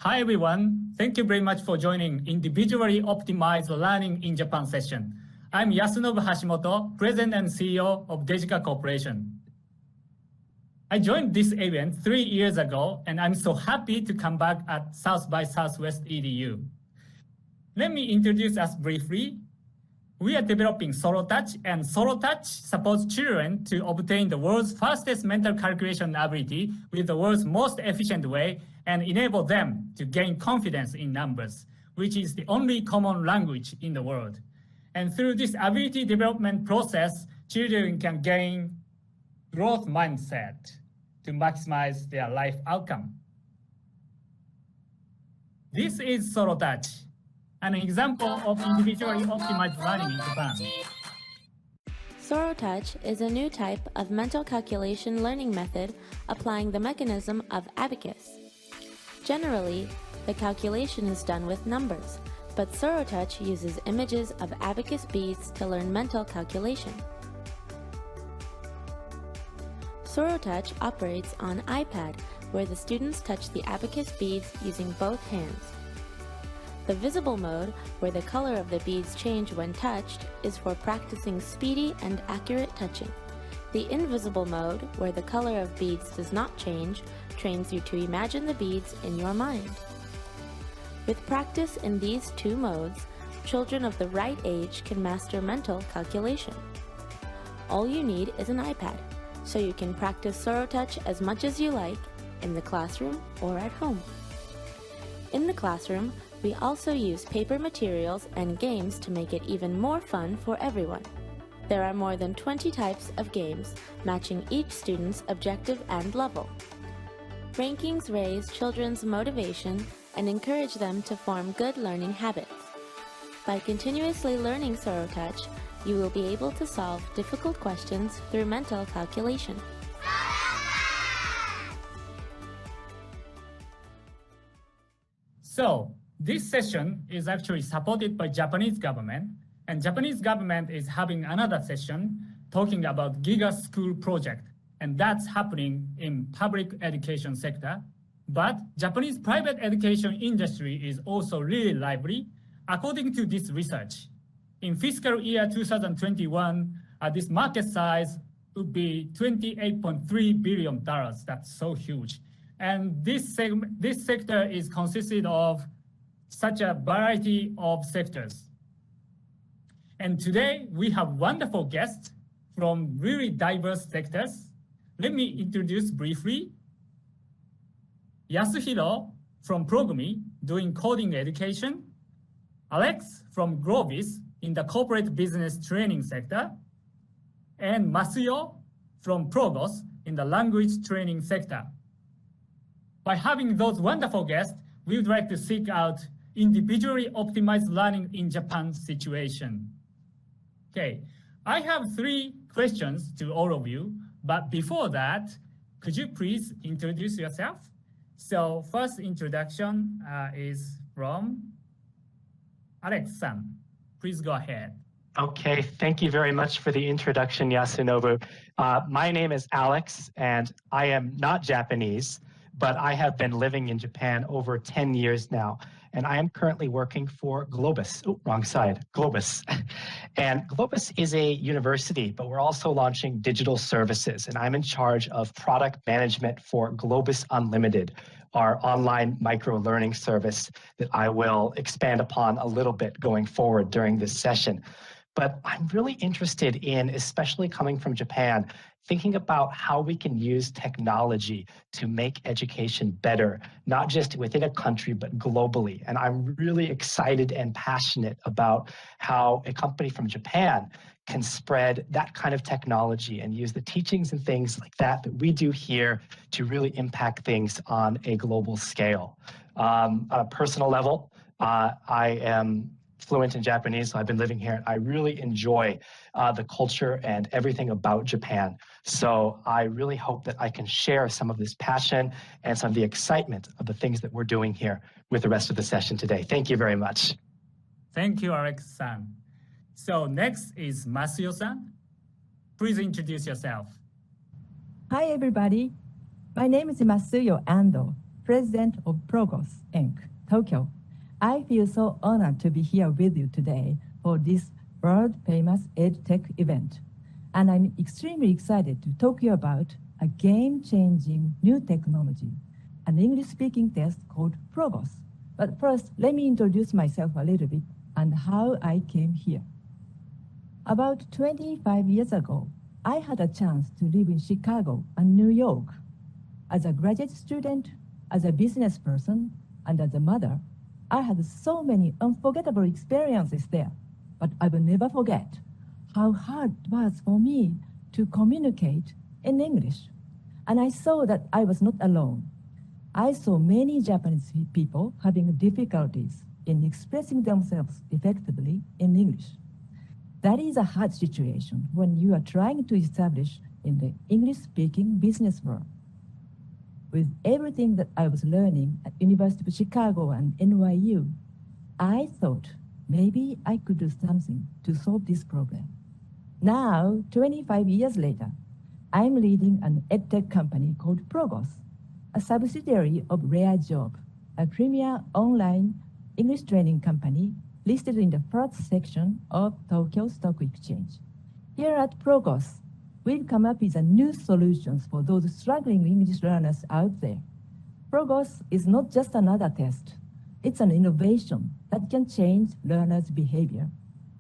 Hi, everyone. Thank you very much for joining Individually Optimized Learning in Japan session. I'm Yasunobu Hashimoto, President and CEO of Dejika Corporation. I joined this event 3 years ago, and I'm so happy to come back at South by Southwest EDU. Let me introduce us briefly. We are developing SoloTouch, and SoloTouch supports children to obtain the world's fastest mental calculation ability with the world's most efficient way and enable them to gain confidence in numbers, which is the only common language in the world. And through this ability development process, children can gain growth mindset to maximize their life outcome. This is SoloTouch, an example of individually optimized learning in Japan. SoloTouch is a new type of mental calculation learning method applying the mechanism of abacus. Generally, the calculation is done with numbers, but SoloTouch uses images of abacus beads to learn mental calculation. SoloTouch operates on iPad, where the students touch the abacus beads using both hands. The visible mode, where the color of the beads change when touched, is for practicing speedy and accurate touching. The invisible mode, where the color of beads does not change, trains you to imagine the beads in your mind. With practice in these two modes, children of the right age can master mental calculation. All you need is an iPad, so you can practice SoloTouch as much as you like, in the classroom or at home. In the classroom, we also use paper materials and games to make it even more fun for everyone. There are more than 20 types of games, matching each student's objective and level. Rankings raise children's motivation and encourage them to form good learning habits. By continuously learning SoloTouch, you will be able to solve difficult questions through mental calculation. So, this session is actually supported by Japanese government, and Japanese government is having another session talking about Giga School project, and that's happening in public education sector. But Japanese private education industry is also really lively. According to this research, in fiscal year 2021, this market size would be $28.3 billion. That's so huge. And this sector is consisted of such a variety of sectors. And today we have wonderful guests from really diverse sectors. Let me introduce briefly Yasuhiro from Progumi doing coding education, Alex from Grovis in the corporate business training sector, and Masuyo from Progos in the language training sector. By having those wonderful guests, we would like to seek out individually optimized learning in Japan situation. Okay, I have 3 questions to all of you, but before that, could you please introduce yourself? So first introduction is from Alex-san. Please go ahead. Okay, thank you very much for the introduction, Yasunobu. My name is Alex, and I am not Japanese, but I have been living in Japan over 10 years now, and I am currently working for Globus. Oh, wrong side, Globus. And Globus is a university, but we're also launching digital services, and I'm in charge of product management for Globus Unlimited, our online micro-learning service that I will expand upon a little bit going forward during this session. But I'm really interested in, especially coming from Japan, thinking about how we can use technology to make education better, not just within a country, but globally. And I'm really excited and passionate about how a company from Japan can spread that kind of technology and use the teachings and things like that we do here to really impact things on a global scale. On a personal level, I am fluent in Japanese, so I've been living here. I really enjoy the culture and everything about Japan. So I really hope that I can share some of this passion and some of the excitement of the things that we're doing here with the rest of the session today. Thank you very much. Thank you, Alex-san. So next is Masuyo-san. Please introduce yourself. Hi, everybody. My name is Masuyo Ando. President of Progos, Inc., Tokyo. I feel so honored to be here with you today for this world-famous EdTech event. And I'm extremely excited to talk to you about a game-changing new technology, an English-speaking test called Progos. But first, let me introduce myself a little bit and how I came here. About 25 years ago, I had a chance to live in Chicago and New York. As a graduate student, as a business person, and as a mother, I had so many unforgettable experiences there, but I will never forget how hard it was for me to communicate in English. And I saw that I was not alone. I saw many Japanese people having difficulties in expressing themselves effectively in English. That is a hard situation when you are trying to establish in the English-speaking business world. With everything that I was learning at University of Chicago and NYU, I thought maybe I could do something to solve this problem. Now, 25 years later, I'm leading an edtech company called Progos, a subsidiary of Rare Job, a premier online English training company listed in the first section of Tokyo Stock Exchange. Here at Progos, we've come up with new solutions for those struggling English learners out there. Progos is not just another test. It's an innovation that can change learners' behavior.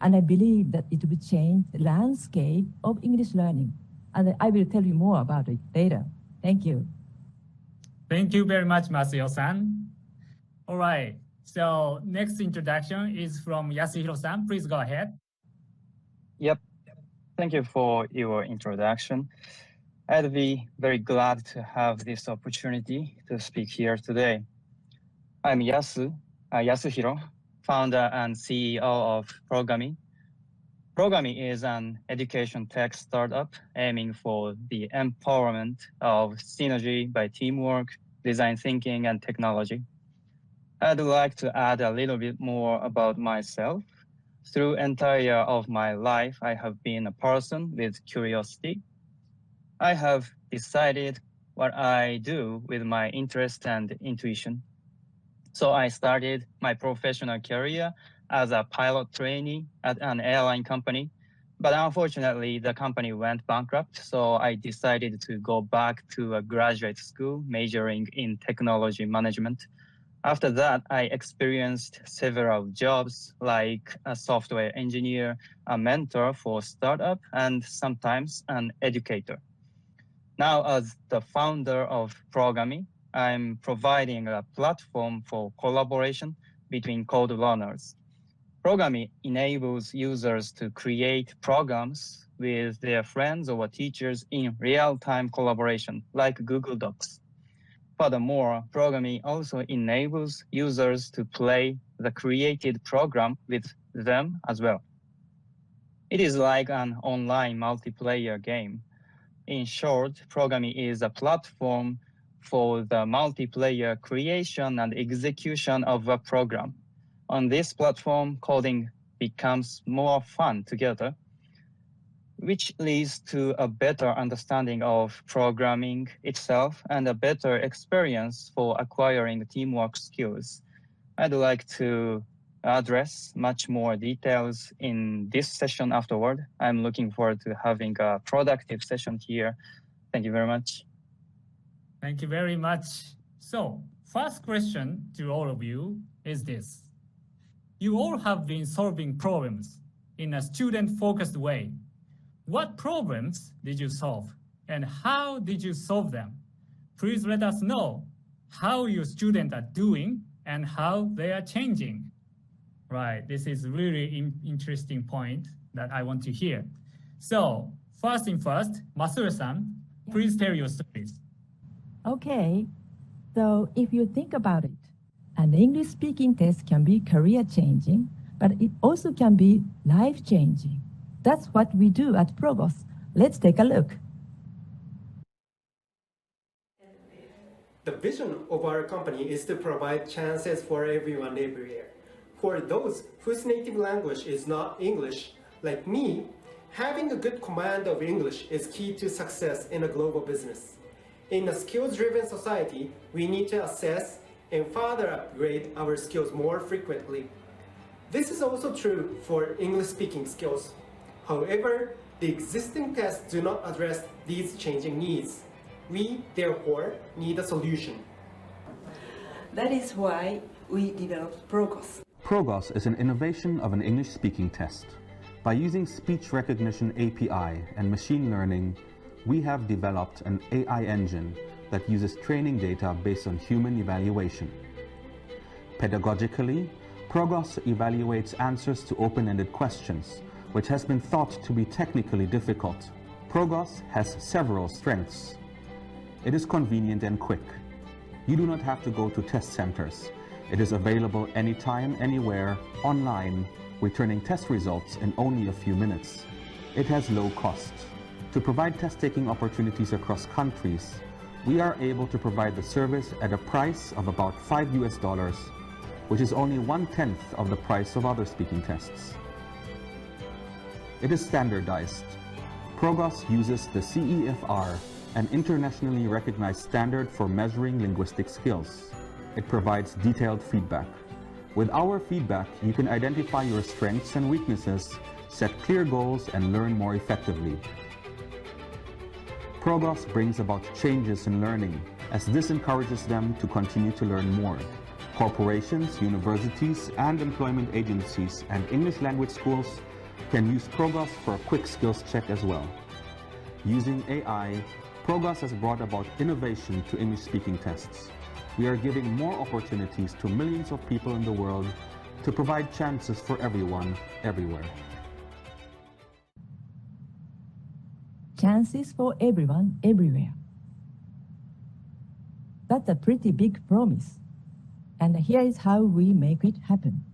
And I believe that it will change the landscape of English learning. And I will tell you more about it later. Thank you. Thank you very much, Masuyo-san. All right, so next introduction is from Yasuhiro-san. Please go ahead. Yep. Thank you for your introduction. I'd be very glad to have this opportunity to speak here today. I'm Yasuhiro, founder and CEO of Progami. Progami is an education tech startup aiming for the empowerment of synergy by teamwork, design thinking, and technology. I'd like to add a little bit more about myself. Through entire of my life, I have been a person with curiosity. I have decided what I do with my interest and intuition. So I started my professional career as a pilot trainee at an airline company. But unfortunately, the company went bankrupt. So I decided to go back to a graduate school majoring in technology management. After that, I experienced several jobs like a software engineer, a mentor for startup, and sometimes an educator. Now, as the founder of Progami, I'm providing a platform for collaboration between code learners. Progami enables users to create programs with their friends or teachers in real-time collaboration, like Google Docs. Furthermore, Progami also enables users to play the created program with them as well. It is like an online multiplayer game. In short, Progami is a platform for the multiplayer creation and execution of a program. On this platform, coding becomes more fun together, which leads to a better understanding of programming itself and a better experience for acquiring teamwork skills. I'd like to address much more details in this session afterward. I'm looking forward to having a productive session here. Thank you very much. Thank you very much. So, first question to all of you is this. You all have been solving problems in a student-focused way. What problems did you solve and how did you solve them? Please let us know how your students are doing and how they are changing. Right, this is really interesting point that I want to hear. So, first thing first, Masuyo-san, please tell your stories. Okay, so if you think about it, an English-speaking test can be career-changing, but it also can be life-changing. That's what we do at Progos. Let's take a look. The vision of our company is to provide chances for everyone everywhere. For those whose native language is not English, like me, having a good command of English is key to success in a global business. In a skills-driven society, we need to assess and further upgrade our skills more frequently. This is also true for English-speaking skills. However, the existing tests do not address these changing needs. We, therefore, need a solution. That is why we developed PROGOS. PROGOS is an innovation of an English-speaking test. By using speech recognition API and machine learning, we have developed an AI engine that uses training data based on human evaluation. Pedagogically, PROGOS evaluates answers to open-ended questions, which has been thought to be technically difficult. PROGOS has several strengths. It is convenient and quick. You do not have to go to test centers. It is available anytime, anywhere, online, returning test results in only a few minutes. It has low cost. To provide test-taking opportunities across countries, we are able to provide the service at a price of about $5, which is only 1/10 of the price of other speaking tests. It is standardized. PROGOS uses the CEFR, an internationally recognized standard for measuring linguistic skills. It provides detailed feedback. With our feedback, you can identify your strengths and weaknesses, set clear goals, and learn more effectively. PROGOS brings about changes in learning, as this encourages them to continue to learn more. Corporations, universities, and employment agencies and English language schools can use PROGOS for a quick skills check as well. Using AI, PROGOS has brought about innovation to English-speaking tests. We are giving more opportunities to millions of people in the world to provide chances for everyone, everywhere. Chances for everyone, everywhere. That's a pretty big promise. And here is how we make it happen.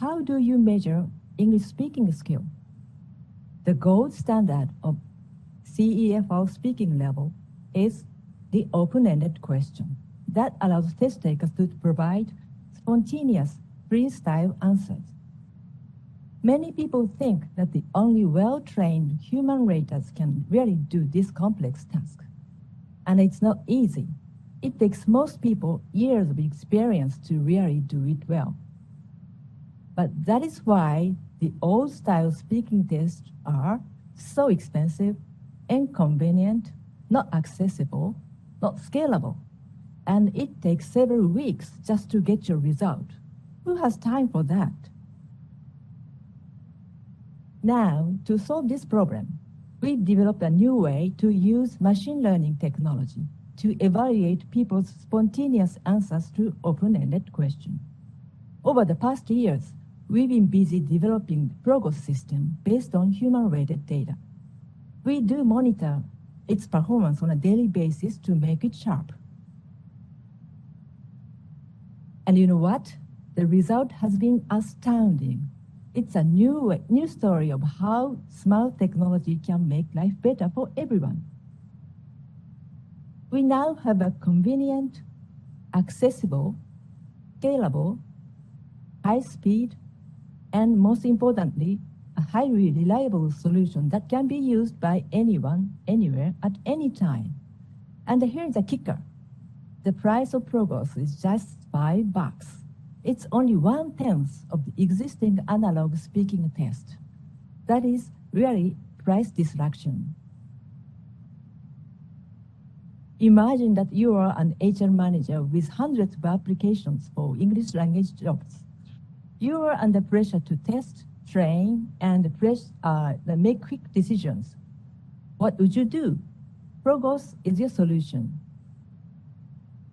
How do you measure English-speaking skill? The gold standard of CEFR speaking level is the open-ended question that allows test takers to provide spontaneous, freestyle answers. Many people think that the only well-trained human raters can really do this complex task. And it's not easy. It takes most people years of experience to really do it well. But that is why the old-style speaking tests are so expensive, inconvenient, not accessible, not scalable, and it takes several weeks just to get your result. Who has time for that? Now, to solve this problem, we've developed a new way to use machine learning technology to evaluate people's spontaneous answers to open-ended questions. Over the past years, we've been busy developing the PROGOS system based on human-rated data. We do monitor its performance on a daily basis to make it sharp. And you know what? The result has been astounding. It's a new story of how smart technology can make life better for everyone. We now have a convenient, accessible, scalable, high-speed, and most importantly, a highly reliable solution that can be used by anyone, anywhere, at any time. And here's a kicker. The price of PROGOS is just $5. It's only 1/10 of the existing analog speaking test. That is really price disruption. Imagine that you are an HR manager with hundreds of applications for English language jobs. You are under pressure to test, train, and make quick decisions. What would you do? PROGOS is your solution.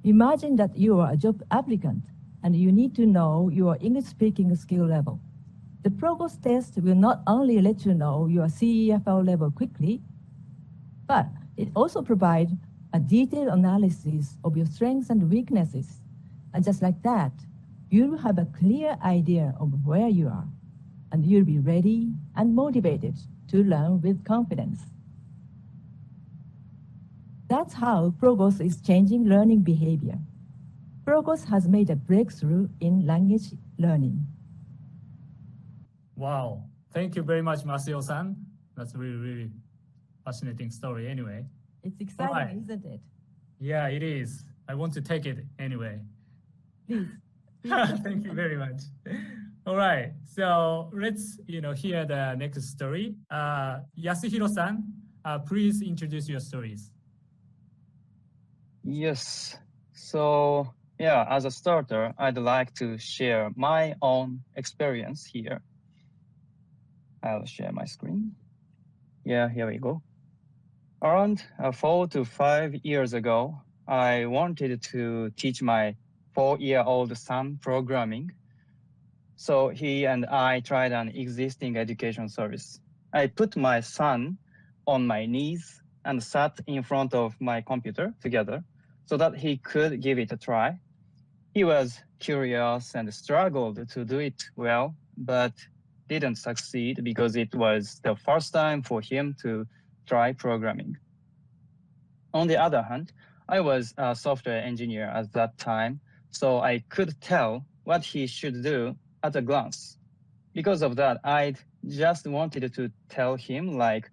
Imagine that you are a job applicant and you need to know your English-speaking skill level. The PROGOS test will not only let you know your CEFR level quickly, but it also provides a detailed analysis of your strengths and weaknesses. And just like that, you'll have a clear idea of where you are, and you'll be ready and motivated to learn with confidence. That's how PROGOS is changing learning behavior. PROGOS has made a breakthrough in language learning. Wow, thank you very much, Masuyo-san. That's really, really fascinating story anyway. It's exciting, right. isn't it? Yeah, it is. I want to take it anyway. Please. Thank you very much. All right, so let's hear the next story. Yasuhiro-san, please introduce your stories. Yes. So yeah, as a starter, I'd like to share my own experience here. I'll share my screen. Yeah, here we go. Around 4 to 5 years ago, I wanted to teach my 4-year-old son programming. So he and I tried an existing education service. I put my son on my knees and sat in front of my computer together so that he could give it a try. He was curious and struggled to do it well, but didn't succeed because it was the first time for him to try programming. On the other hand, I was a software engineer at that time, so I could tell what he should do at a glance. Because of that, I just wanted to tell him like,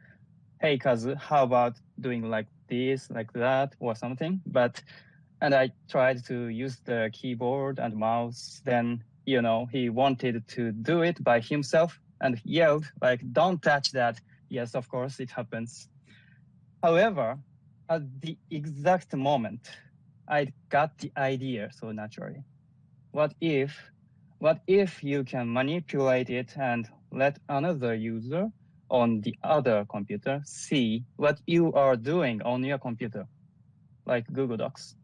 hey, Kazu, how about doing like this, like that, or something? And I tried to use the keyboard and mouse. Then, he wanted to do it by himself and yelled like, don't touch that. Yes, of course, it happens. However, at the exact moment, I got the idea so naturally. What if you can manipulate it and let another user on the other computer see what you are doing on your computer, like Google Docs?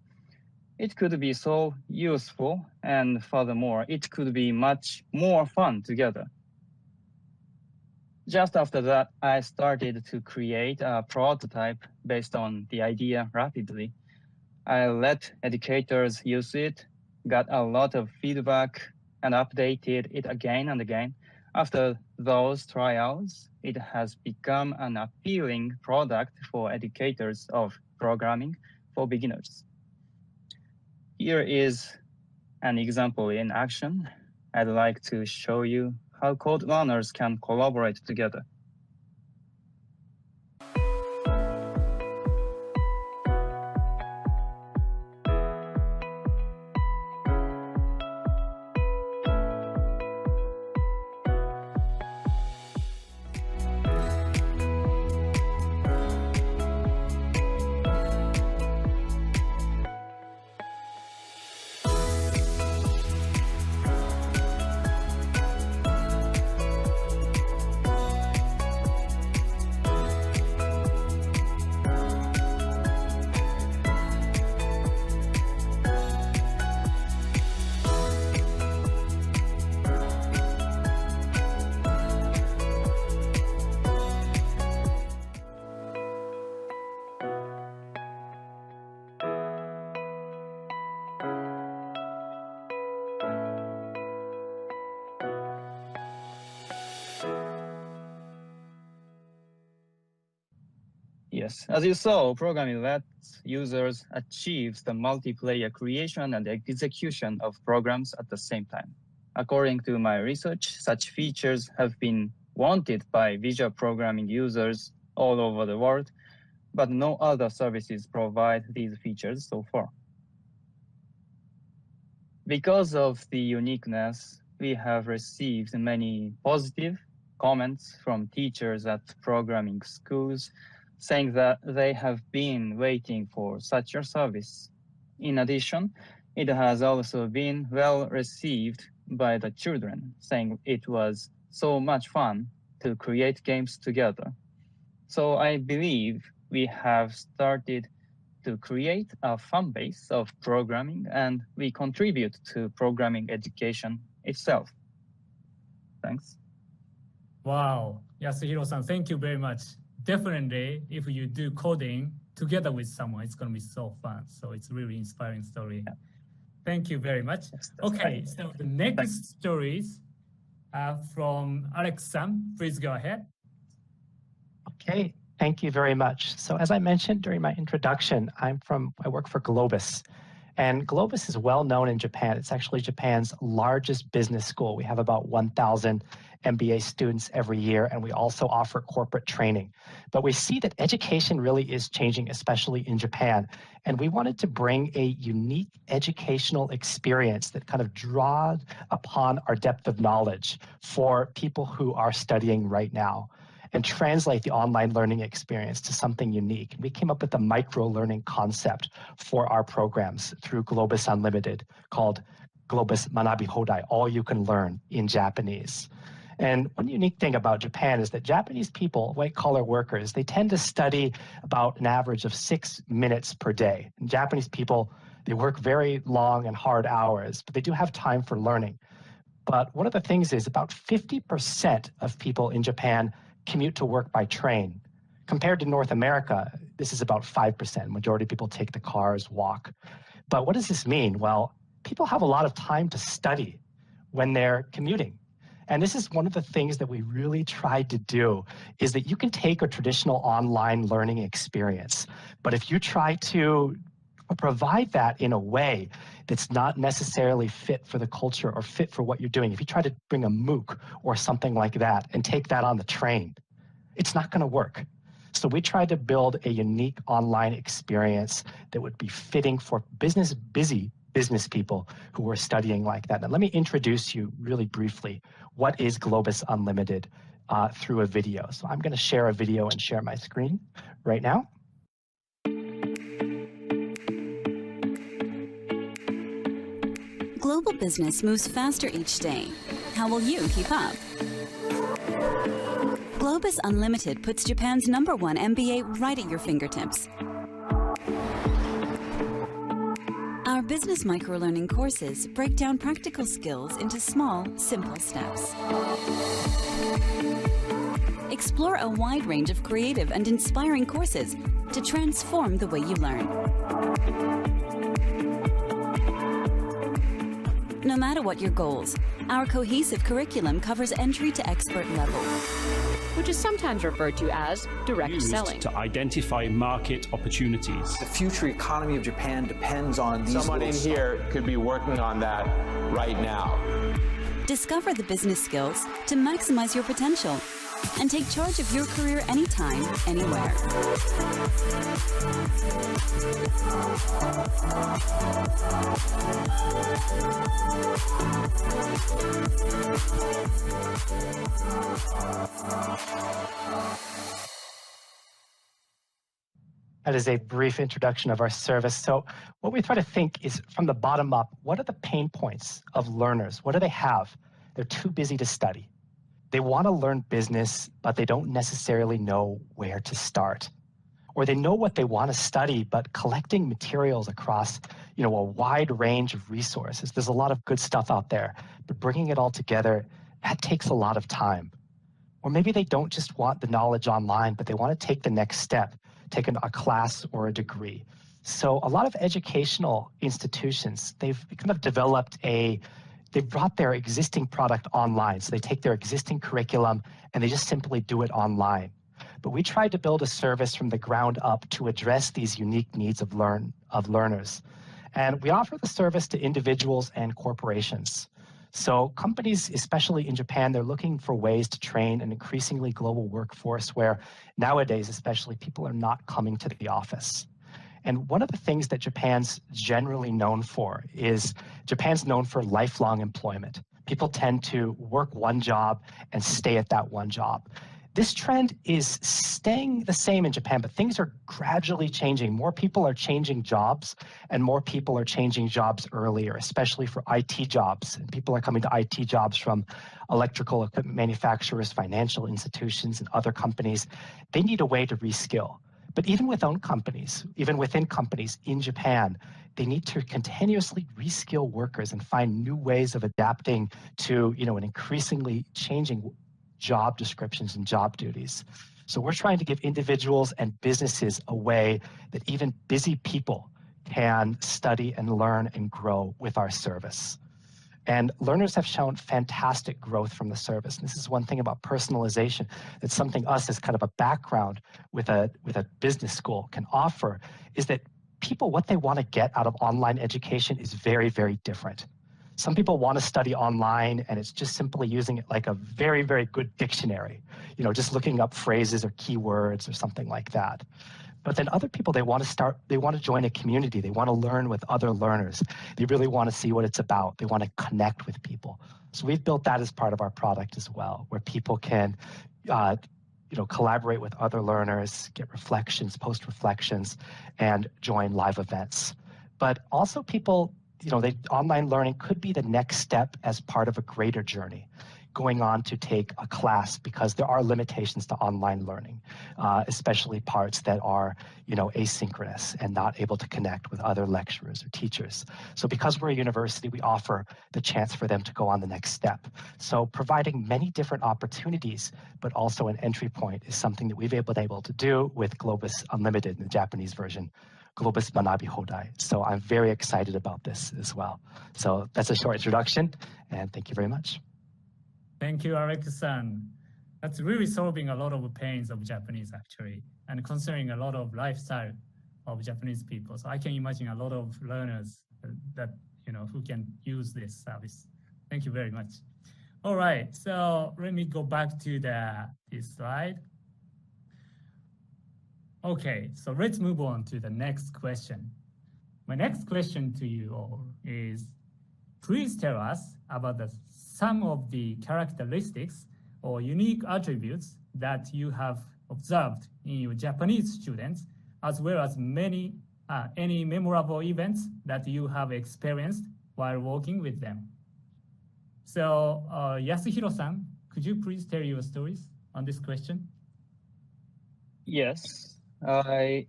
It could be so useful, and furthermore, it could be much more fun together. Just after that, I started to create a prototype based on the idea rapidly. I let educators use it, got a lot of feedback, and updated it again and again. After those trials, it has become an appealing product for educators of programming for beginners. Here is an example in action. I'd like to show you how code learners can collaborate together. Yes, as you saw, programming lets users achieve the multiplayer creation and execution of programs at the same time. According to my research, such features have been wanted by visual programming users all over the world, but no other services provide these features so far. Because of the uniqueness, we have received many positive comments from teachers at programming schools, saying that they have been waiting for such a service. In addition, it has also been well received by the children, saying it was so much fun to create games together. So I believe we have started to create a fan base of programming, and we contribute to programming education itself. Thanks. Wow, Yasuhiro-san, thank you very much. Definitely, if you do coding together with someone, it's going to be so fun. So it's really inspiring story. Yeah. Thank you very much. Yes, okay, right. So the next stories from Alex-san. Please go ahead. Okay, thank you very much. So as I mentioned during my introduction, I work for Globus. And Globus is well known in Japan. It's actually Japan's largest business school. We have about 1,000 MBA students every year, and we also offer corporate training. But we see that education really is changing, especially in Japan. And we wanted to bring a unique educational experience that kind of draws upon our depth of knowledge for people who are studying right now, and translate the online learning experience to something unique. We came up with a micro-learning concept for our programs through Globus Unlimited, called Globus Manabi Hodai, all you can learn in Japanese. And one unique thing about Japan is that Japanese people, white-collar workers, they tend to study about an average of 6 minutes per day. And Japanese people, they work very long and hard hours, but they do have time for learning. But one of the things is about 50% of people in Japan commute to work by train. Compared to North America, this is about 5%. Majority of people take the cars, walk. But what does this mean? Well, people have a lot of time to study when they're commuting. And this is one of the things that we really tried to do, is that you can take a traditional online learning experience, but if you try to provide that in a way that's not necessarily fit for the culture or fit for what you're doing, if you try to bring a MOOC or something like that and take that on the train, it's not going to work. So we tried to build a unique online experience that would be fitting for busy business people who were studying like that. Now, let me introduce you really briefly. What is Globus Unlimited through a video? So I'm going to share a video and share my screen right now. Global business moves faster each day. How will you keep up? Globus Unlimited puts Japan's #1 MBA right at your fingertips. Our business microlearning courses break down practical skills into small, simple steps. Explore a wide range of creative and inspiring courses to transform the way you learn. No matter what your goals, our cohesive curriculum covers entry to expert level, which is sometimes referred to as direct selling, to identify market opportunities. The future economy of Japan depends on these. Someone in here could be working on that right now. Discover the business skills to maximize your potential and take charge of your career anytime, anywhere. That is a brief introduction of our service. So what we try to think is, from the bottom up, what are the pain points of learners? What do they have? They're too busy to study. They want to learn business, but they don't necessarily know where to start. Or they know what they want to study, but collecting materials across, a wide range of resources. There's a lot of good stuff out there, but bringing it all together, that takes a lot of time. Or maybe they don't just want the knowledge online, but they want to take the next step, take a class or a degree. So a lot of educational institutions, they've kind of developed they've brought their existing product online. So they take their existing curriculum and they just simply do it online. But we tried to build a service from the ground up to address these unique needs of learners. And we offer the service to individuals and corporations. So companies, especially in Japan, they're looking for ways to train an increasingly global workforce where nowadays, especially, people are not coming to the office. And one of the things that Japan's generally known for is Japan's known for lifelong employment. People tend to work one job and stay at that one job. This trend is staying the same in Japan, but things are gradually changing. More people are changing jobs, and more people are changing jobs earlier, especially for IT jobs. And people are coming to IT jobs from electrical equipment manufacturers, financial institutions, and other companies. They need a way to reskill. But even within companies in Japan, they need to continuously reskill workers and find new ways of adapting to, an increasingly changing job descriptions and job duties. So we're trying to give individuals and businesses a way that even busy people can study and learn and grow with our service. And learners have shown fantastic growth from the service. And this is one thing about personalization. That's something us as kind of a background with a business school can offer, is that people, what they want to get out of online education is very, very different. Some people want to study online and it's just simply using it like a very, very good dictionary, just looking up phrases or keywords or something like that. But then other people, they want to join a community. They want to learn with other learners. They really want to see what it's about. They want to connect with people. So we've built that as part of our product as well, where people can, collaborate with other learners, get reflections, post reflections, and join live events. But also people, online learning could be the next step as part of a greater journey, going on to take a class, because there are limitations to online learning, especially parts that are, asynchronous and not able to connect with other lecturers or teachers. So because we're a university, we offer the chance for them to go on the next step. So providing many different opportunities, but also an entry point, is something that we've been able to do with Globus Unlimited in the Japanese version, Globus Manabi Hodai. So I'm very excited about this as well. So that's a short introduction, and thank you very much. Thank you, Alex-san. That's really solving a lot of pains of Japanese, actually, and considering a lot of lifestyle of Japanese people. So I can imagine a lot of learners that, who can use this service. Thank you very much. All right, so let me go back to this slide. Okay, so let's move on to the next question. My next question to you all is, please tell us about some of the characteristics or unique attributes that you have observed in your Japanese students, as well as any memorable events that you have experienced while working with them. So Yasuhiro-san, could you please tell your stories on this question? Yes, I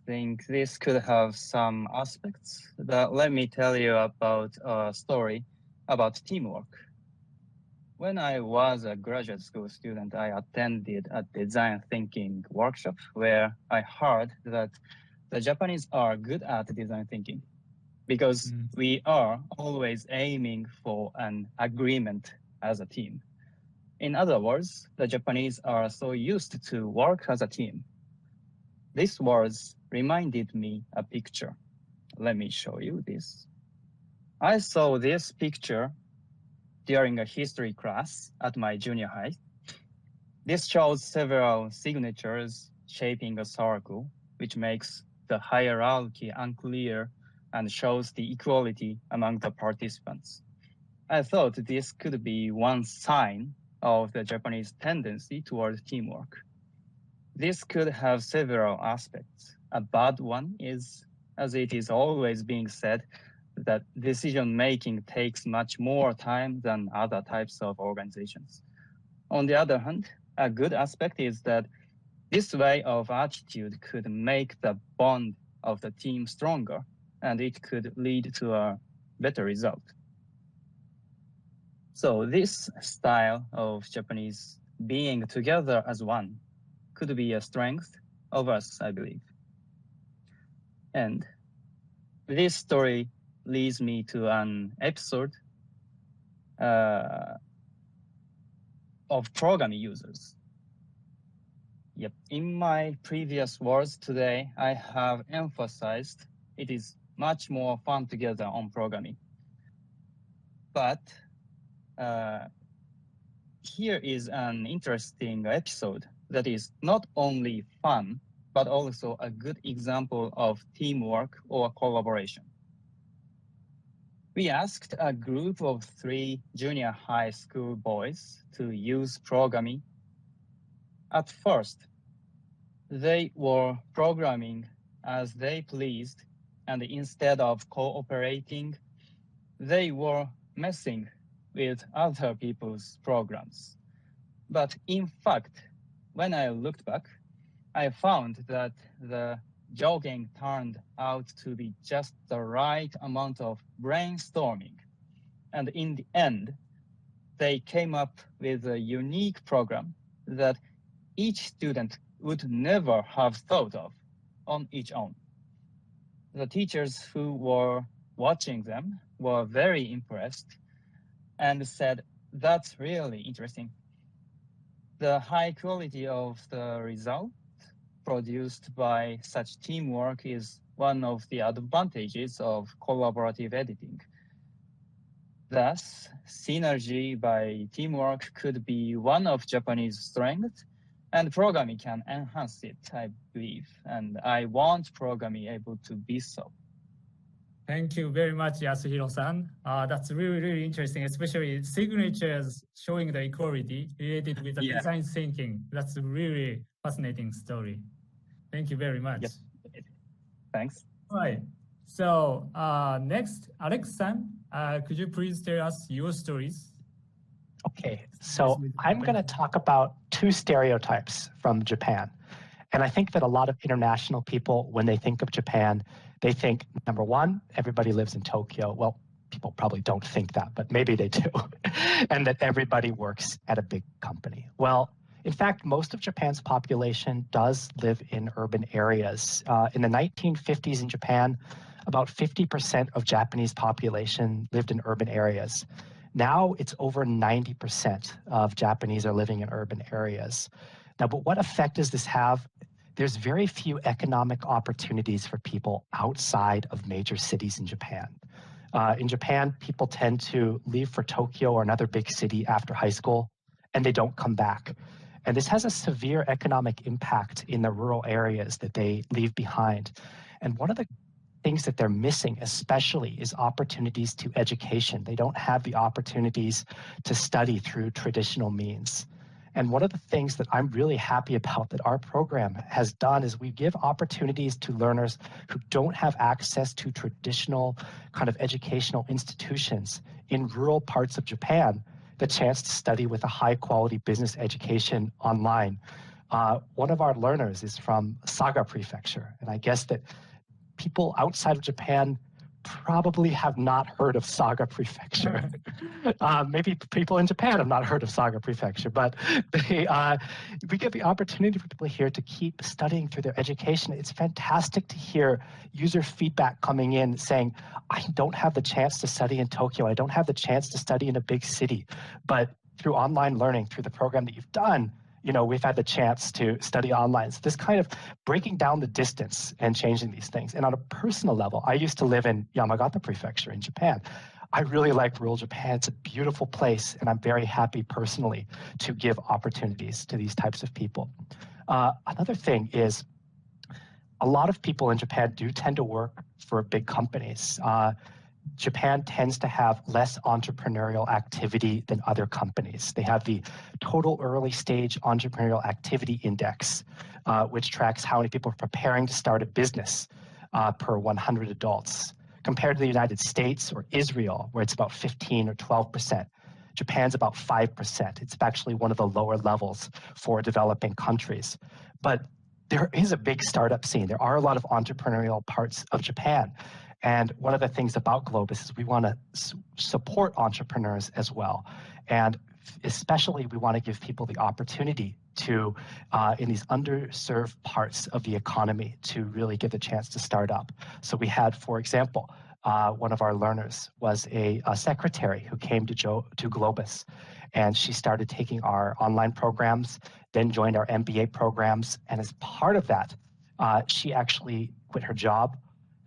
think this could have some aspects, but let me tell you about a story about teamwork. When I was a graduate school student, I attended a design thinking workshop where I heard that the Japanese are good at design thinking because we are always aiming for an agreement as a team. In other words, the Japanese are so used to work as a team. This words reminded me a picture. Let me show you this. I saw this picture during a history class at my junior high. This shows several signatures shaping a circle, which makes the hierarchy unclear and shows the equality among the participants. I thought this could be one sign of the Japanese tendency toward teamwork. This could have several aspects. A bad one is, as it is always being said, that decision-making takes much more time than other types of organizations. On the other hand, a good aspect is that this way of attitude could make the bond of the team stronger, and it could lead to a better result. So this style of Japanese being together as one could be a strength of us, I believe. And this story leads me to an episode of programming users. Yep. In my previous words today, I have emphasized it is much more fun together on programming. But here is an interesting episode that is not only fun, but also a good example of teamwork or collaboration. We asked a group of 3 junior high school boys to use programming. At first, they were programming as they pleased, and instead of cooperating, they were messing with other people's programs. But in fact, when I looked back, I found that the jogging turned out to be just the right amount of brainstorming. And in the end, they came up with a unique program that each student would never have thought of on its own. The teachers who were watching them were very impressed and said, "That's really interesting." The high quality of the result produced by such teamwork is one of the advantages of collaborative editing. Thus, synergy by teamwork could be one of Japanese strengths, and programming can enhance it, I believe. And I want programming able to be so. Thank you very much, Yasuhiro-san. That's really, really interesting, especially signatures showing the equality related with the design thinking. That's a really fascinating story. Thank you very much. Yep. Thanks. All right. So next, Alex-san, could you please tell us your stories? Okay, so I'm going to talk about two stereotypes from Japan. And I think that a lot of international people, when they think of Japan, they think, number one, everybody lives in Tokyo. Well, people probably don't think that, but maybe they do. And that everybody works at a big company. Well, in fact, most of Japan's population does live in urban areas. In the 1950s in Japan, about 50% of Japanese population lived in urban areas. Now it's over 90% of Japanese are living in urban areas. Now, but what effect does this have? There's very few economic opportunities for people outside of major cities in Japan. In Japan, people tend to leave for Tokyo or another big city after high school, and they don't come back. And this has a severe economic impact in the rural areas that they leave behind. And one of the things that they're missing especially is opportunities to education. They don't have the opportunities to study through traditional means. And one of the things that I'm really happy about that our program has done is we give opportunities to learners who don't have access to traditional kind of educational institutions in rural parts of Japan the chance to study with a high quality business education online. One of our learners is from Saga Prefecture, and I guess that people outside of Japan probably have not heard of Saga Prefecture. Maybe people in Japan have not heard of Saga Prefecture, but we get the opportunity for people here to keep studying through their education. It's fantastic to hear user feedback coming in saying, I don't have the chance to study in Tokyo. I don't have the chance to study in a big city, but through online learning, through the program that you've done, you know, we've had the chance to study online. So this kind of breaking down the distance and changing these things. And on a personal level, I used to live in Yamagata Prefecture in Japan. I really like rural Japan. It's a beautiful place, and I'm very happy personally to give opportunities to these types of people. Another thing is a lot of people in Japan do tend to work for big companies. Japan tends to have less entrepreneurial activity than other companies. They have the total early stage entrepreneurial activity index, which tracks how many people are preparing to start a business per 100 adults. Compared to the United States or Israel, where it's about 15 or 12%. Japan's about 5%. It's actually one of the lower levels for developing countries. But there is a big startup scene. There are a lot of entrepreneurial parts of Japan. And one of the things about Globus is we want to support entrepreneurs as well. And especially we want to give people the opportunity to, in these underserved parts of the economy, to really get the chance to start up. So we had, for example, one of our learners was a secretary who came to Globus. And she started taking our online programs, then joined our MBA programs. And as part of that, she actually quit her job,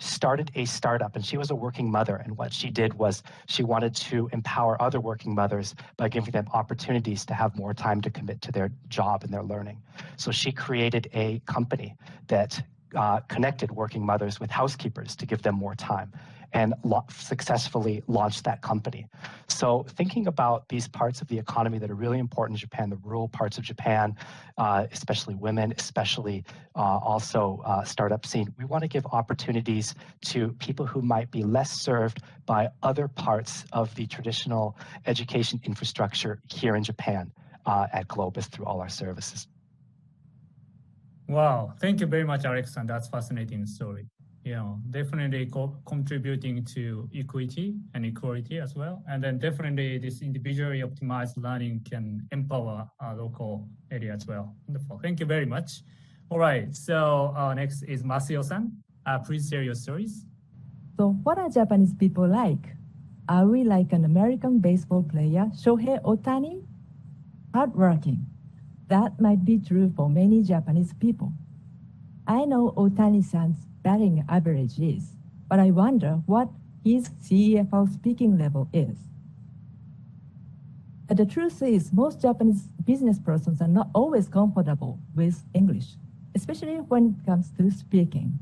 started a startup, and she was a working mother. And what she did was she wanted to empower other working mothers by giving them opportunities to have more time to commit to their job and their learning. So she created a company that connected working mothers with housekeepers to give them more time, and successfully launched that company. So thinking about these parts of the economy that are really important in Japan, the rural parts of Japan, especially women, especially also startup scene, we want to give opportunities to people who might be less served by other parts of the traditional education infrastructure here in Japan at Globus through all our services. Wow, thank you very much, Alex, and that's fascinating story. You know, definitely contributing to equity and equality as well. And then definitely this individually optimized learning can empower our local area as well. Wonderful, thank you very much. All right, so next is Masuyo-san. Please share your stories. So what are Japanese people like? Are we like an American baseball player, Shohei Ohtani? Hardworking. That might be true for many Japanese people. I know Ohtani-san's batting average is, but I wonder what his CFO speaking level is. The truth is, most Japanese business persons are not always comfortable with English, especially when it comes to speaking.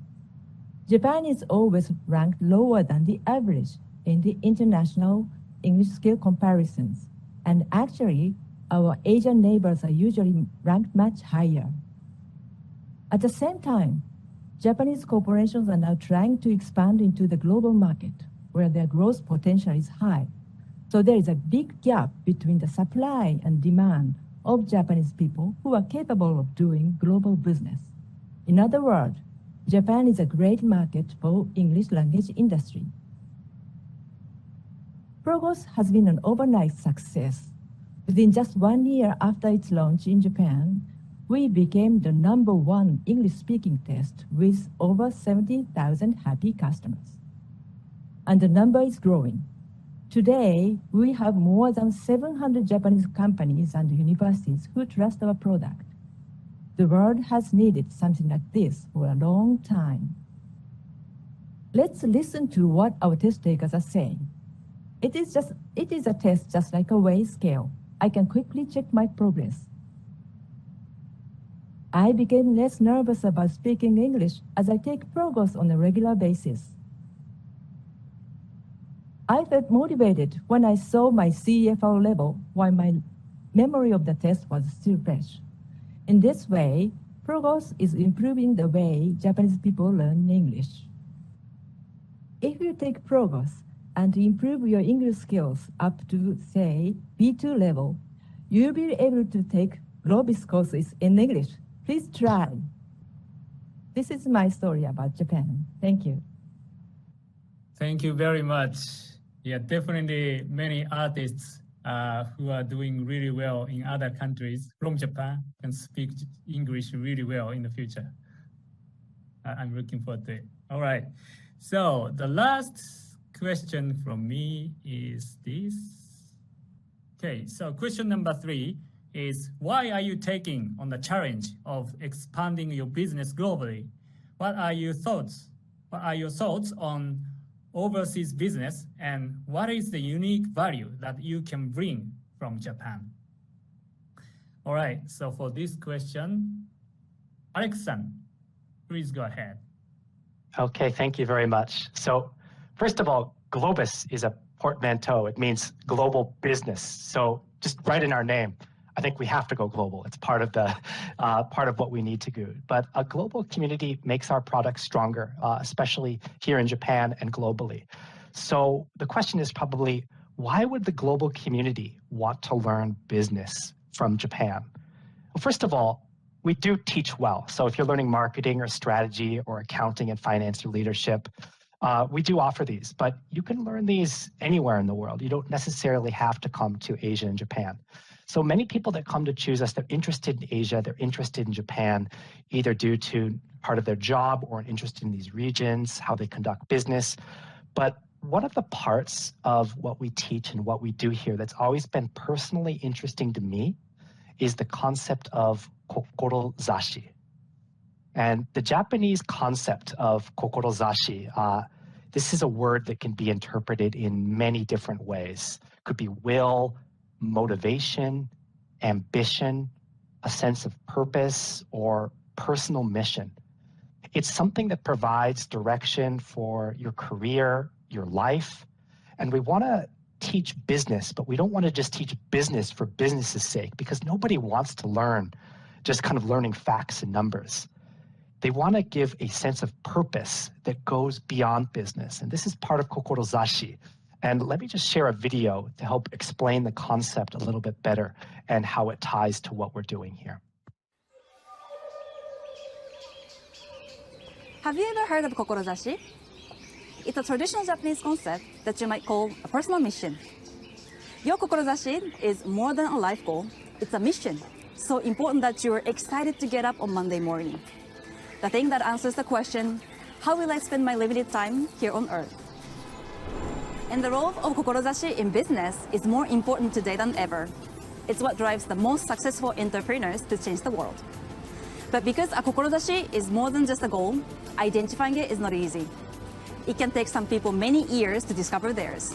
Japan is always ranked lower than the average in the international English skill comparisons, and actually, our Asian neighbors are usually ranked much higher. At the same time, Japanese corporations are now trying to expand into the global market, where their growth potential is high. So there is a big gap between the supply and demand of Japanese people who are capable of doing global business. In other words, Japan is a great market for English language industry. Progos has been an overnight success. Within just 1 year after its launch in Japan, we became the #1 English-speaking test with over 70,000 happy customers. And the number is growing. Today, we have more than 700 Japanese companies and universities who trust our product. The world has needed something like this for a long time. Let's listen to what our test takers are saying. It is a test just like a weight scale. I can quickly check my progress. I became less nervous about speaking English as I take Progos on a regular basis. I felt motivated when I saw my CEFR level while my memory of the test was still fresh. In this way, Progos is improving the way Japanese people learn English. If you take Progos and improve your English skills up to, say, B2 level, you'll be able to take Globis courses in English. Please try. This is my story about Japan. Thank you. Thank you very much. Yeah, definitely many artists who are doing really well in other countries from Japan can speak English really well in the future. I'm looking forward to it. All right. So the last question from me is this. Okay, so question number 3 is, why are you taking on the challenge of expanding your business globally? What are your thoughts? What are your thoughts on overseas business, and what is the unique value that you can bring from Japan? All right, so for this question, Alex-san, please go ahead. Okay, thank you very much. So first of all, Globis is a portmanteau. It means global business. So just right in our name, I think we have to go global. It's part of the part of what we need to do. But a global community makes our products stronger, especially here in Japan and globally. So the question is probably, why would the global community want to learn business from Japan? Well, first of all, we do teach well. So if you're learning marketing or strategy or accounting and finance or leadership, we do offer these. But you can learn these anywhere in the world. You don't necessarily have to come to Asia and Japan. So many people that come to choose us, they're interested in Asia, they're interested in Japan, either due to part of their job or an interest in these regions, how they conduct business. But one of the parts of what we teach and what we do here that's always been personally interesting to me is the concept of kokorozashi. And the Japanese concept of kokorozashi, this is a word that can be interpreted in many different ways. It could be will, motivation, ambition, a sense of purpose, or personal mission. It's something that provides direction for your career, your life, and we want to teach business, but we don't want to just teach business for business's sake, because nobody wants to learn just kind of learning facts and numbers. They want to give a sense of purpose that goes beyond business, and this is part of kokorozashi. And let me just share a video to help explain the concept a little bit better and how it ties to what we're doing here. Have you ever heard of kokorozashi? It's a traditional Japanese concept that you might call a personal mission. Your kokorozashi is more than a life goal, it's a mission. So important that you're excited to get up on Monday morning. The thing that answers the question, how will I spend my limited time here on Earth? And the role of kokorozashi in business is more important today than ever. It's what drives the most successful entrepreneurs to change the world. But because a kokorozashi is more than just a goal, identifying it is not easy. It can take some people many years to discover theirs.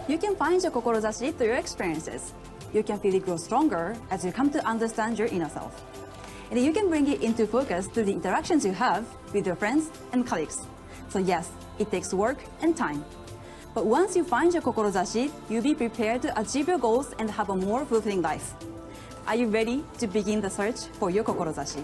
You can find your kokorozashi through your experiences. You can feel it grow stronger as you come to understand your inner self. And you can bring it into focus through the interactions you have with your friends and colleagues. So yes, it takes work and time. But once you find your kokorozashi, you'll be prepared to achieve your goals and have a more fulfilling life. Are you ready to begin the search for your kokorozashi?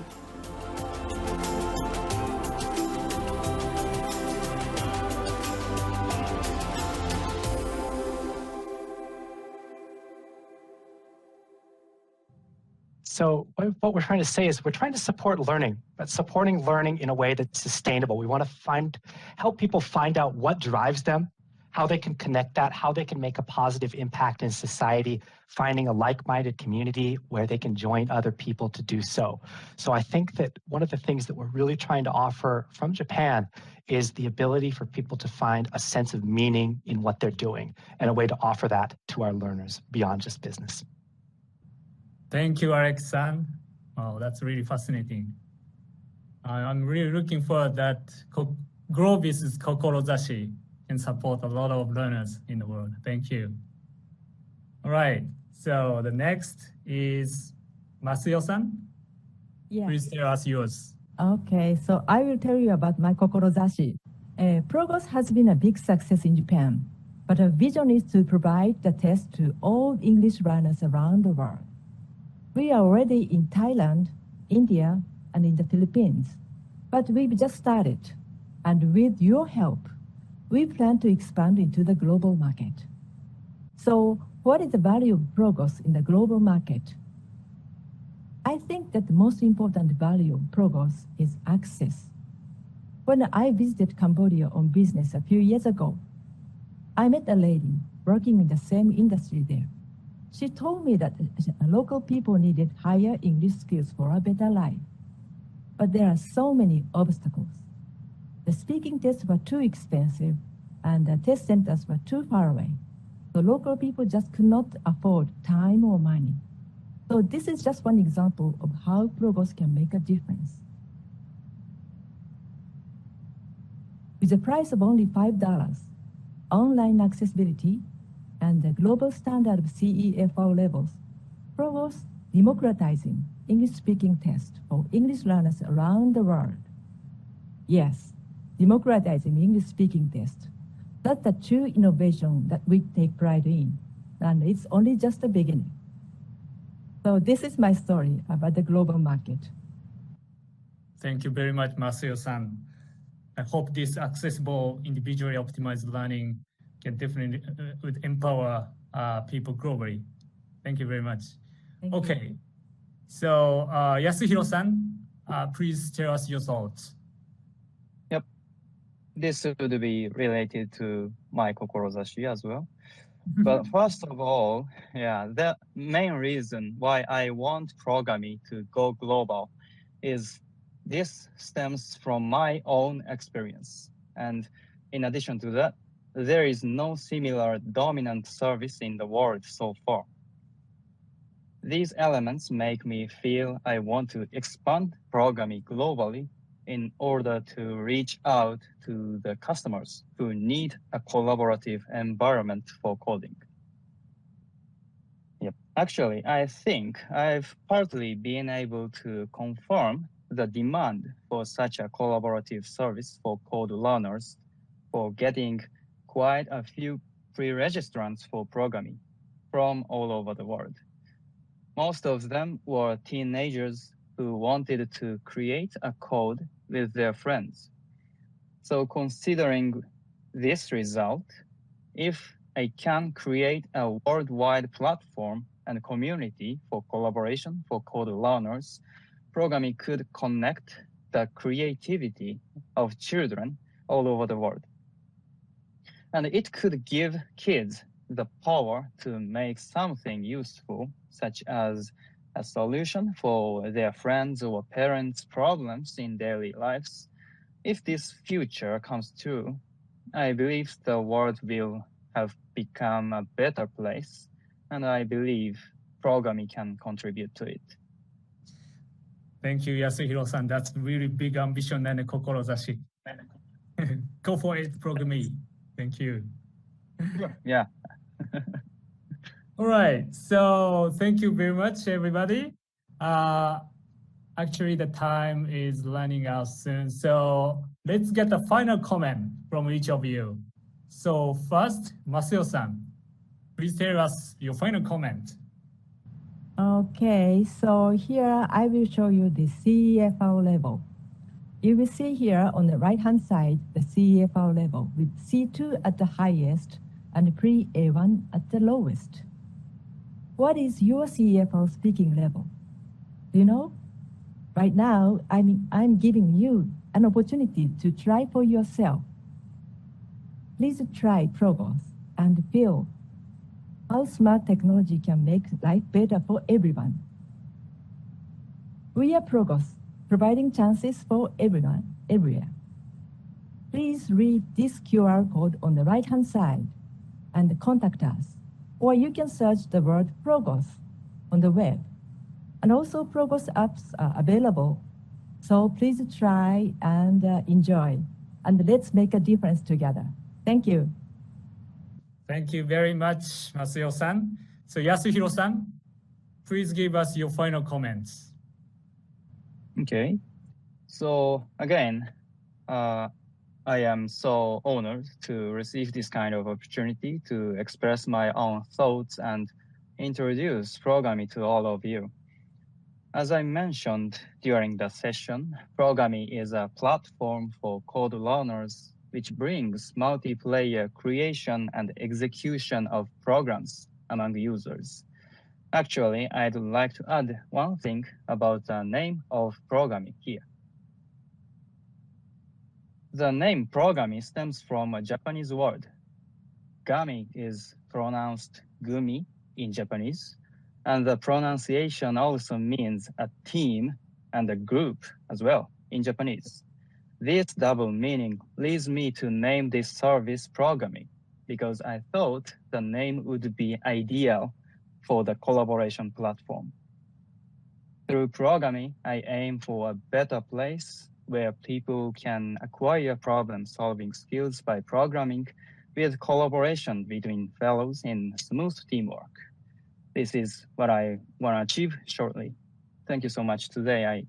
So what we're trying to say is we're trying to support learning, but supporting learning in a way that's sustainable. We want to help people find out what drives them, how they can connect that, how they can make a positive impact in society, finding a like-minded community where they can join other people to do so. So I think that one of the things that we're really trying to offer from Japan is the ability for people to find a sense of meaning in what they're doing and a way to offer that to our learners beyond just business. Thank you, Alex-san. Oh, that's really fascinating. I'm really looking forward that Grow Business Kokorozashi can support a lot of learners in the world. Thank you. All right, so the next is Masuyo-san. Yeah. Please tell us yours. Okay, so I will tell you about my kokorozashi. Progress has been a big success in Japan, but our vision is to provide the test to all English learners around the world. We are already in Thailand, India, and in the Philippines, but we've just started. And with your help, we plan to expand into the global market. So what is the value of progress in the global market? I think that the most important value of progress is access. When I visited Cambodia on business a few years ago, I met a lady working in the same industry there. She told me that local people needed higher English skills for a better life. But there are so many obstacles. The speaking tests were too expensive and the test centers were too far away. So local people just could not afford time or money. So this is just one example of how progress can make a difference. With the price of only $5, online accessibility, and the global standard of CEFR levels, Progress democratizing English-speaking tests for English learners around the world. Yes, democratizing English-speaking tests. That's the true innovation that we take pride in, and it's only just the beginning. So this is my story about the global market. Thank you very much, Masuyo-san. I hope this accessible, individually optimized learning can definitely would empower people globally. Thank you very much. Okay, so Yasuhiro-san, please tell us your thoughts. Yep, this would be related to my kokorozashi as well. But first of all, the main reason why I want Programi to go global is this stems from my own experience. And in addition to that, there is no similar dominant service in the world so far. These elements make me feel I want to expand Programi globally in order to reach out to the customers who need a collaborative environment for coding. Yep. Actually, I think I've partly been able to confirm the demand for such a collaborative service for code learners for getting quite a few pre-registrants for Programi from all over the world. Most of them were teenagers who wanted to create a code with their friends. So considering this result, if I can create a worldwide platform and community for collaboration for code learners, Programi could connect the creativity of children all over the world. And it could give kids the power to make something useful, such as a solution for their friends' or parents' problems in daily lives. If this future comes true, I believe the world will have become a better place, and I believe Programi can contribute to it. Thank you, Yasuhiro-san. That's really big ambition and a kokorozashi. Go for it, Programi. Thank you. Yeah, All right, so thank you very much, everybody. Actually, the time is running out soon, so let's get the final comment from each of you. So first, Masuyo-san, please tell us your final comment. Okay, so here I will show you the CEFR level. You will see here on the right-hand side the CEFR level with C2 at the highest and pre-A1 at the lowest. What is your CEFR speaking level? Do you know? Right now, I'm giving you an opportunity to try for yourself. Please try Progos and feel how smart technology can make life better for everyone. We are Progos, providing chances for everyone, everywhere. Please read this QR code on the right-hand side and contact us. Or you can search the word Progos on the web. And also Progos apps are available. So please try and enjoy. And let's make a difference together. Thank you. Thank you very much, Masuyo-san. So Yasuhiro-san, please give us your final comments. Okay. So again, I am so honored to receive this kind of opportunity to express my own thoughts and introduce programming to all of you. As I mentioned during the session, programming is a platform for code learners which brings multiplayer creation and execution of programs among users. Actually, I'd like to add one thing about the name of programming here. The name programming stems from a Japanese word. Gami is pronounced gumi in Japanese, and the pronunciation also means a team and a group as well in Japanese. This double meaning leads me to name this service programming because I thought the name would be ideal for the collaboration platform. Through programming, I aim for a better place where people can acquire problem-solving skills by programming with collaboration between fellows in smooth teamwork. This is what I want to achieve shortly. Thank you so much today. I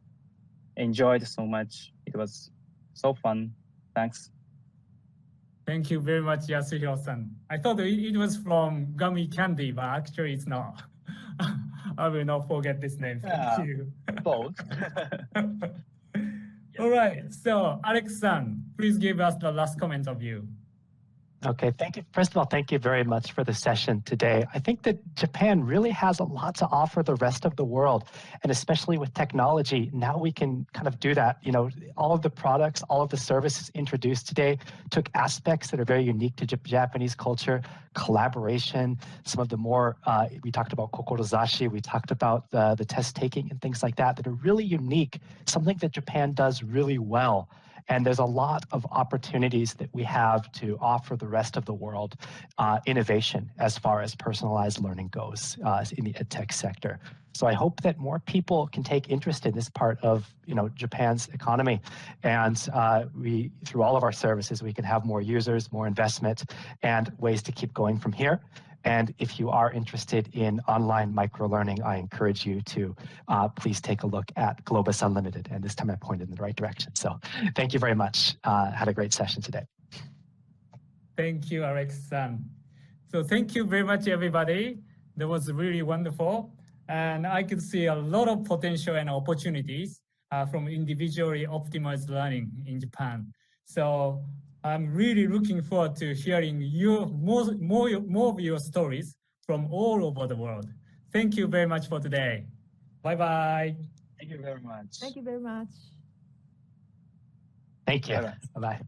enjoyed so much. It was so fun. Thanks. Thank you very much, Yasuhiro-san. I thought it was from gummy candy, but actually it's not. I will not forget this name. Thank you. Both. All right. So, Alex-san, please give us the last comment of you. Okay, thank you. First of all, thank you very much for the session today. I think that Japan really has a lot to offer the rest of the world, and especially with technology, now we can kind of do that. You know, all of the products, all of the services introduced today took aspects that are very unique to Japanese culture, collaboration, some of the more, we talked about kokorozashi, we talked about the test taking and things like that are really unique, something that Japan does really well. And there's a lot of opportunities that we have to offer the rest of the world innovation as far as personalized learning goes in the edtech sector. So I hope that more people can take interest in this part of Japan's economy, and we, through all of our services, we can have more users, more investment, and ways to keep going from here. And if you are interested in online microlearning, I encourage you to please take a look at Globus Unlimited. And this time I pointed in the right direction. So thank you very much. Had a great session today. Thank you, Alex-san. So thank you very much, everybody. That was really wonderful. And I could see a lot of potential and opportunities from individually optimized learning in Japan. So I'm really looking forward to hearing more of your stories from all over the world. Thank you very much for today. Bye-bye. Thank you very much. Thank you very much. Thank you. Bye-bye.